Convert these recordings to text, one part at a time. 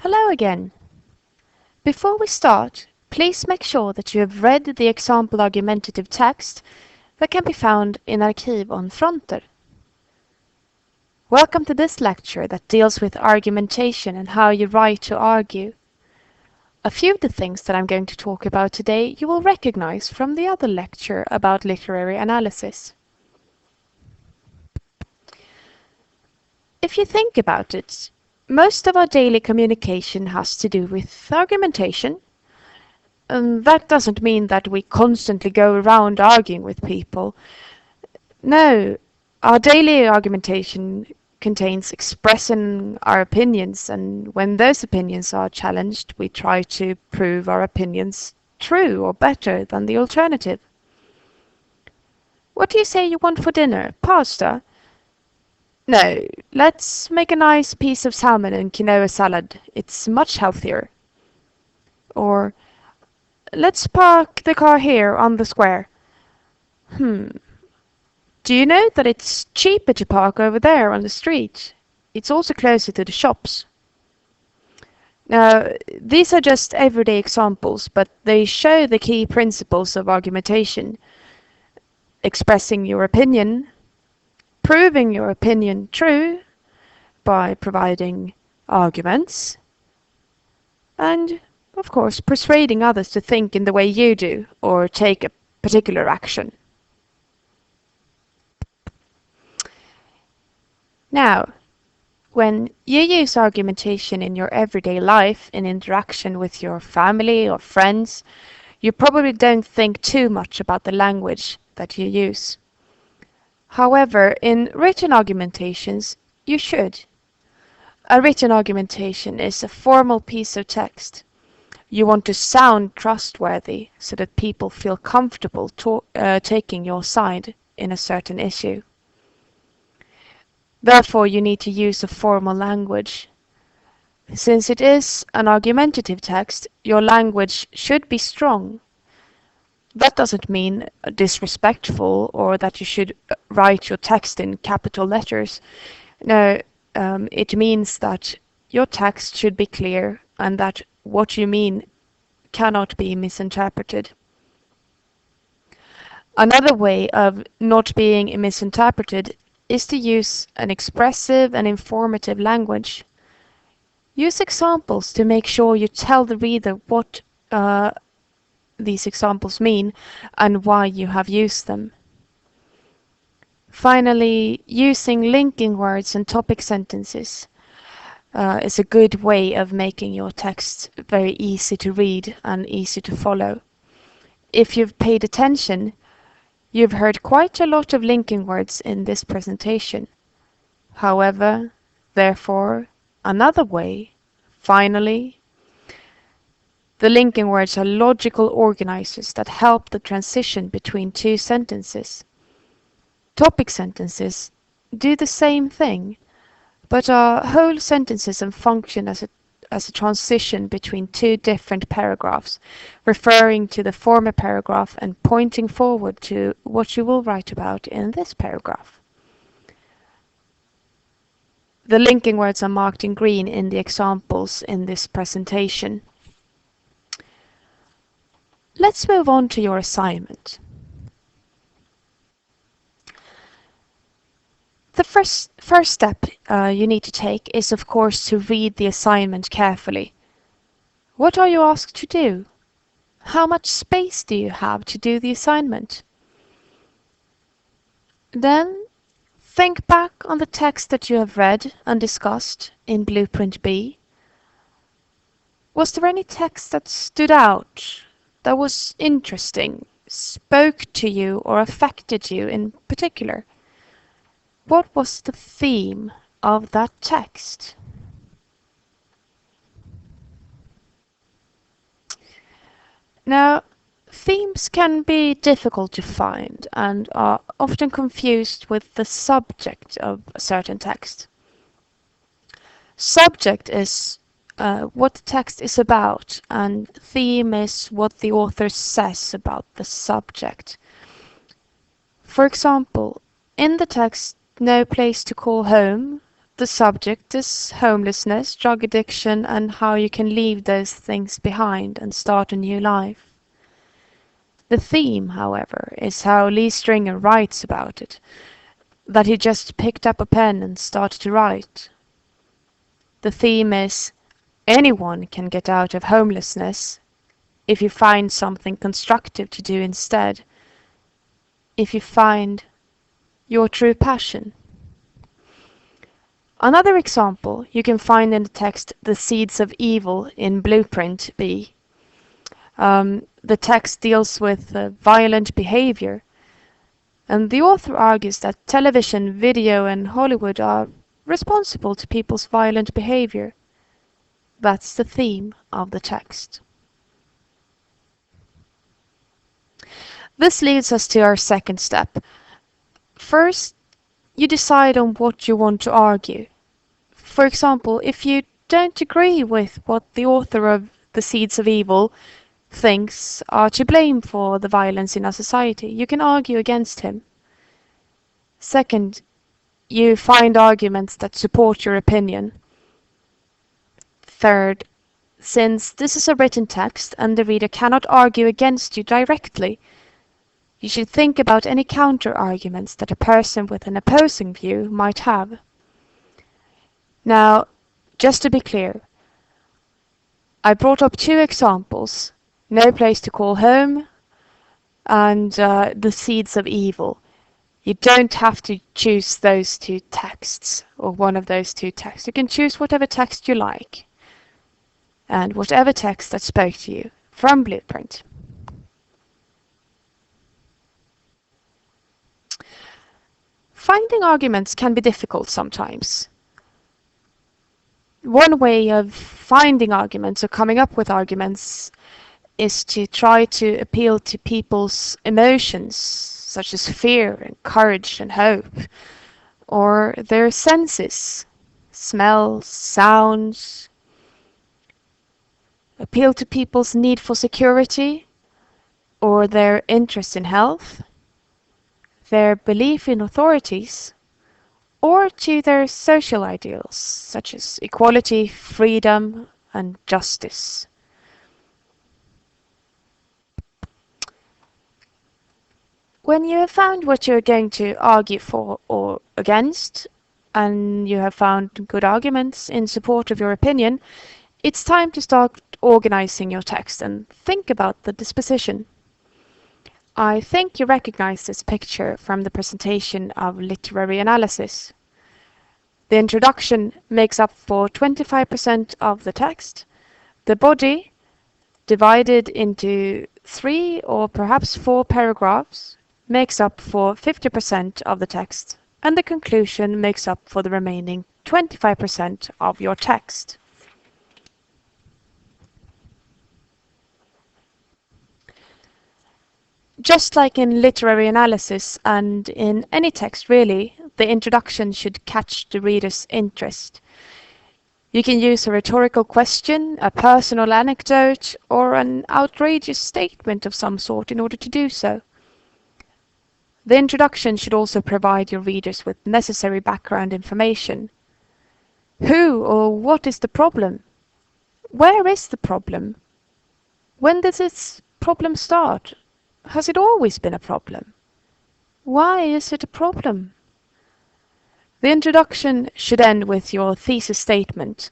Hello again. Before we start, please make sure that you have read the example argumentative text that can be found in Arkiv on Fronter. Welcome to this lecture that deals with argumentation and how you write to argue. A few of the things that I'm going to talk about today you will recognize from the other lecture about literary analysis. If you think about it, most of our daily communication has to do with argumentation. That doesn't mean that we constantly go around arguing with people. No, our daily argumentation contains expressing our opinions, and when those opinions are challenged, we try to prove our opinions true or better than the alternative. What do you say you want for dinner? Pasta? No, let's make a nice piece of salmon and quinoa salad. It's much healthier. Or, let's park the car here on the square. Do you know that it's cheaper to park over there on the street? It's also closer to the shops. Now, these are just everyday examples, but they show the key principles of argumentation. Expressing your opinion, proving your opinion true by providing arguments, and, of course, persuading others to think in the way you do or take a particular action. Now, when you use argumentation in your everyday life in interaction with your family or friends, you probably don't think too much about the language that you use. However, in written argumentations, you should. A written argumentation is a formal piece of text. You want to sound trustworthy so that people feel comfortable taking your side in a certain issue. Therefore, you need to use a formal language. Since it is an argumentative text, your language should be strong. That doesn't mean disrespectful or that you should write your text in capital letters. No, it means that your text should be clear and that what you mean cannot be misinterpreted. Another way of not being misinterpreted is to use an expressive and informative language. Use examples to make sure you tell the reader what these examples mean and why you have used them. Finally, using linking words and topic sentences is a good way of making your text very easy to read and easy to follow. If you've paid attention, you've heard quite a lot of linking words in this presentation. However, therefore, another way, finally, the linking words are logical organizers that help the transition between two sentences. Topic sentences do the same thing, but are whole sentences and function as a transition between two different paragraphs, referring to the former paragraph and pointing forward to what you will write about in this paragraph. The linking words are marked in green in the examples in this presentation. Let's move on to your assignment. The first step you need to take is, of course, to read the assignment carefully. What are you asked to do? How much space do you have to do the assignment? Then think back on the text that you have read and discussed in Blueprint B. Was there any text that stood out, that was interesting, spoke to you or affected you in particular? What was the theme of that text? Now, themes can be difficult to find and are often confused with the subject of a certain text. Subject is what the text is about, and theme is what the author says about the subject. For example, in the text No Place to Call Home, The subject is homelessness, drug addiction, and how you can leave those things behind and start a new life. The theme, however, is how Lee Stringer writes about it, that he just picked up a pen and started to write. The theme is anyone can get out of homelessness if you find something constructive to do instead, if you find your true passion. Another example you can find in the text The Seeds of Evil in Blueprint B. The text deals with violent behavior, and the author argues that television, video, and Hollywood are responsible to people's violent behavior. That's the theme of the text. This leads us to our second step. First, you decide on what you want to argue. For example, if you don't agree with what the author of The Seeds of Evil thinks are to blame for the violence in our society, you can argue against him. Second, you find arguments that support your opinion. Third, since this is a written text and the reader cannot argue against you directly, you should think about any counter-arguments that a person with an opposing view might have. Now, just to be clear, I brought up two examples, No Place to Call Home and The Seeds of Evil. You don't have to choose those two texts or one of those two texts. You can choose whatever text you like and whatever text that spoke to you from Blueprint. Finding arguments can be difficult sometimes. One way of finding arguments or coming up with arguments is to try to appeal to people's emotions, such as fear and courage and hope, or their senses, smells, sounds, appeal to people's need for security, or their interest in health, their belief in authorities, or to their social ideals, such as equality, freedom, and justice. When you have found what you're going to argue for or against, and you have found good arguments in support of your opinion, it's time to start organizing your text and think about the disposition. I think you recognize this picture from the presentation of literary analysis. The introduction makes up for 25% of the text. The body, divided into 3 or perhaps 4 paragraphs, makes up for 50% of the text, and the conclusion makes up for the remaining 25% of your text. Just like in literary analysis and in any text really, the introduction should catch the reader's interest. You can use a rhetorical question, a personal anecdote, or an outrageous statement of some sort in order to do so. The introduction should also provide your readers with necessary background information. Who or what is the problem? Where is the problem? When does this problem start? Has it always been a problem? Why is it a problem? The introduction should end with your thesis statement.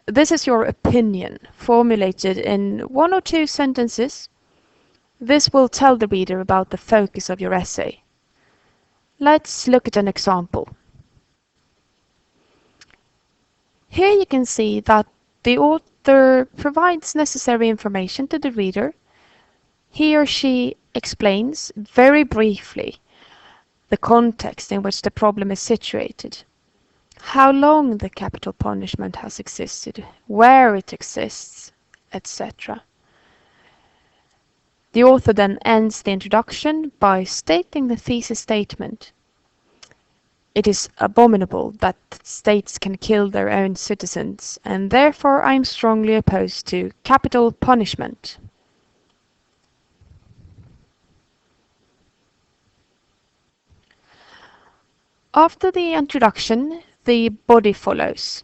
This is your opinion, formulated in 1 or 2 sentences. This will tell the reader about the focus of your essay. Let's look at an example. Here you can see that the author provides necessary information to the reader. He or she explains very briefly the context in which the problem is situated, how long the capital punishment has existed, where it exists, etc. The author then ends the introduction by stating the thesis statement. It is abominable that states can kill their own citizens, and therefore I am strongly opposed to capital punishment. After the introduction, the body follows.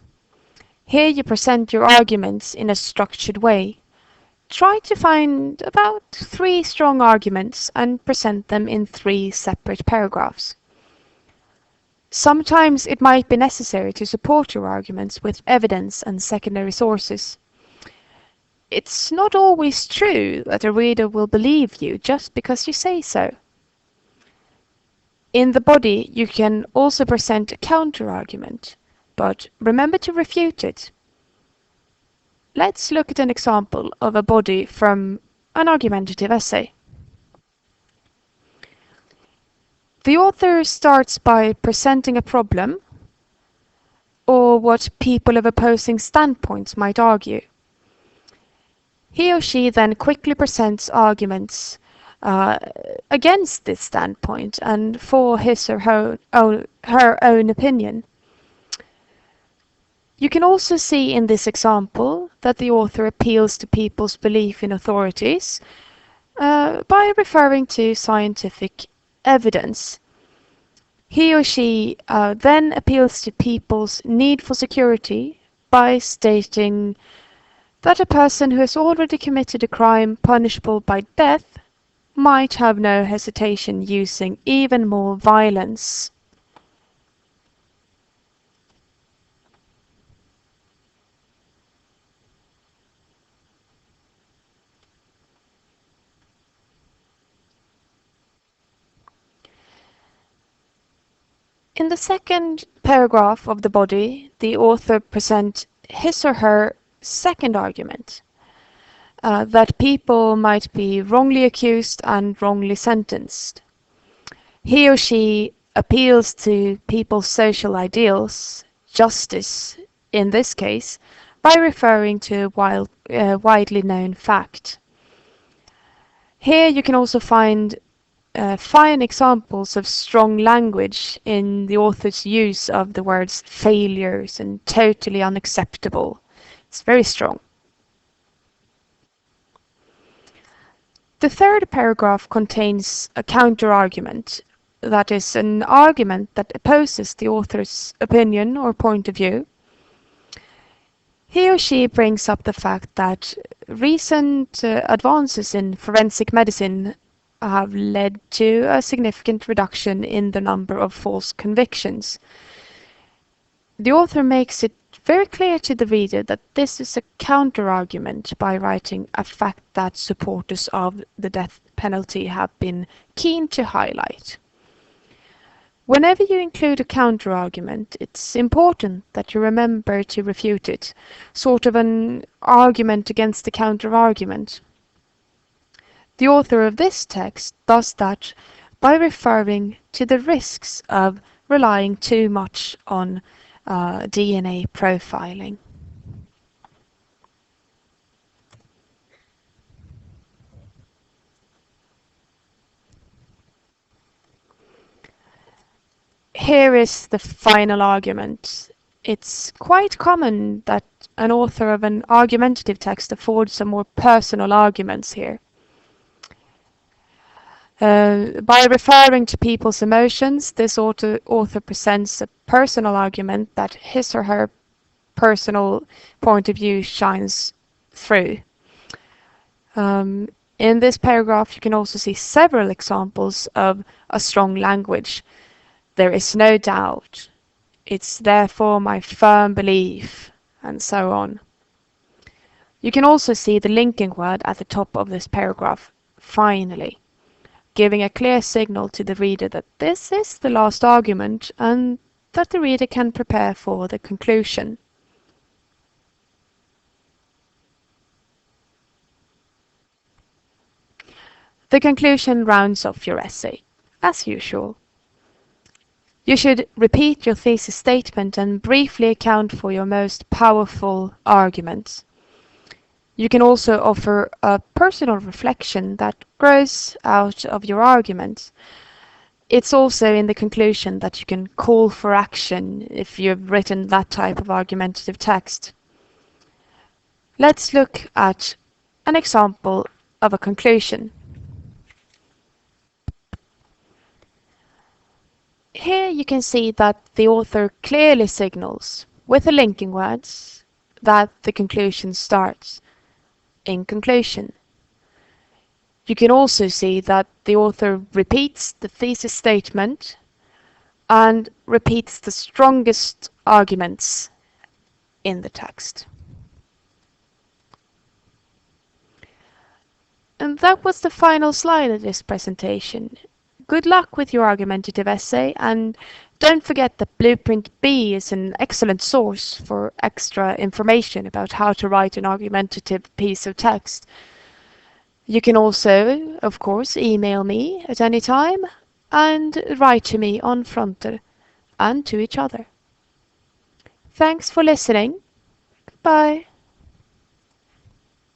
Here you present your arguments in a structured way. Try to find about 3 strong arguments and present them in 3 separate paragraphs. Sometimes it might be necessary to support your arguments with evidence and secondary sources. It's not always true that a reader will believe you just because you say so. In the body, you can also present a counter-argument, but remember to refute it. Let's look at an example of a body from an argumentative essay. The author starts by presenting a problem or what people of opposing standpoints might argue. He or she then quickly presents arguments against this standpoint and for his or her own opinion. You can also see in this example that the author appeals to people's belief in authorities by referring to scientific evidence. He or she then appeals to people's need for security by stating that a person who has already committed a crime punishable by death might have no hesitation using even more violence. In the second paragraph of the body, the author presents his or her second argument, that people might be wrongly accused and wrongly sentenced. He or she appeals to people's social ideals, justice in this case, by referring to a widely known fact. Here you can also find fine examples of strong language in the author's use of the words failures and totally unacceptable. It's very strong. The third paragraph contains a counter-argument, that is, an argument that opposes the author's opinion or point of view. He or she brings up the fact that recent advances in forensic medicine have led to a significant reduction in the number of false convictions. The author makes it very clear to the reader that this is a counter-argument by writing a fact that supporters of the death penalty have been keen to highlight. Whenever you include a counter-argument, it's important that you remember to refute it, sort of an argument against the counter-argument. The author of this text does that by referring to the risks of relying too much on DNA profiling. Here is the final argument. It's quite common that an author of an argumentative text affords some more personal arguments here. By referring to people's emotions, this author presents a personal argument that his or her personal point of view shines through. In this paragraph, you can also see several examples of a strong language. There is no doubt. It's therefore my firm belief, and so on. You can also see the linking word at the top of this paragraph, finally, giving a clear signal to the reader that this is the last argument and that the reader can prepare for the conclusion. The conclusion rounds off your essay, as usual. You should repeat your thesis statement and briefly account for your most powerful arguments. You can also offer a personal reflection that grows out of your argument. It's also in the conclusion that you can call for action if you've written that type of argumentative text. Let's look at an example of a conclusion. Here you can see that the author clearly signals, with the linking words, that the conclusion starts. In conclusion. You can also see that the author repeats the thesis statement and repeats the strongest arguments in the text. And that was the final slide of this presentation. Good luck with your argumentative essay, and don't forget that Blueprint B is an excellent source for extra information about how to write an argumentative piece of text. You can also, of course, email me at any time and write to me on Fronter and to each other. Thanks for listening. Goodbye.